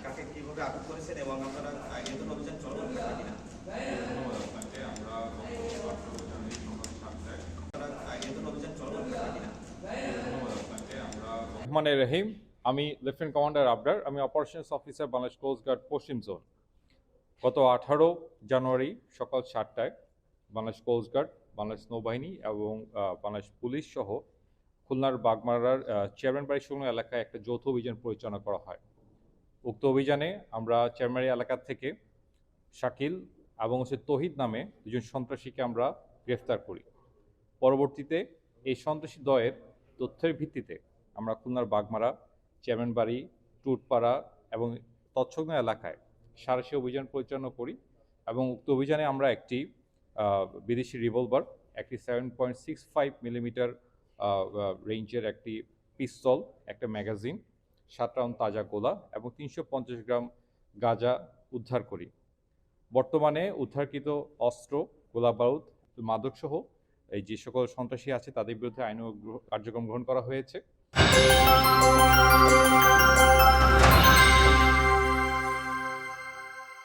কাকে কিভাবে আটক করেছেন এবং আপনারা নিয়ন্ত্রণ অভিযান চলমান কিনা? রহমানের রহিম, আমি লেফটেন্যান্ট কমান্ডার আবরার, আমি operations officer Bangladesh coast guard পশ্চিম জোন। গত 18 জানুয়ারি সকাল 7টায় বাংলাদেশ কোস্ট গার্ড, বাংলাদেশ নৌবাহিনী এবং বাংলাদেশ পুলিশ সহ খুলনার বাগমারার চেয়ারম্যান বাড়ি সংলগ্ন এলাকায় একটা যৌথ অভিযান পরিচালনা করা হয়। উক্ত অভিযানে আমরা চেয়ারম্যান এলাকা থেকে শাকিল এবং তহিদ নামে দুজন সন্ত্রাসীকে আমরা গ্রেফতার করি। পরবর্তীতে এই সন্ত্রাসী দ্বয়ের তথ্যের ভিত্তিতে আমরা খুলনার বাগমারা, চেয়ারম্যান বাড়ি, টুটপাড়া এবং তৎসংলগ্ন এলাকায় সাঁড়াশি অভিযান পরিচালনা করি এবং উক্ত অভিযানে আমরা একটি বিদেশি রিভলভার, একটি 7.65 মিলিমিটার রেঞ্জের একটি পিস্তল, একটা ম্যাগাজিন, 7 রাউন্ড তাজা গোলা এবং 350 গ্রাম গাঁজা উদ্ধার করি। বর্তমানে উদ্ধারকৃত অস্ত্র, গোলা বারুদ, মাদকসহ এই যে সকল সন্ত্রাসী আছে তাদের বিরুদ্ধে আইন কার্যক্রম গ্রহণ করা হয়েছে।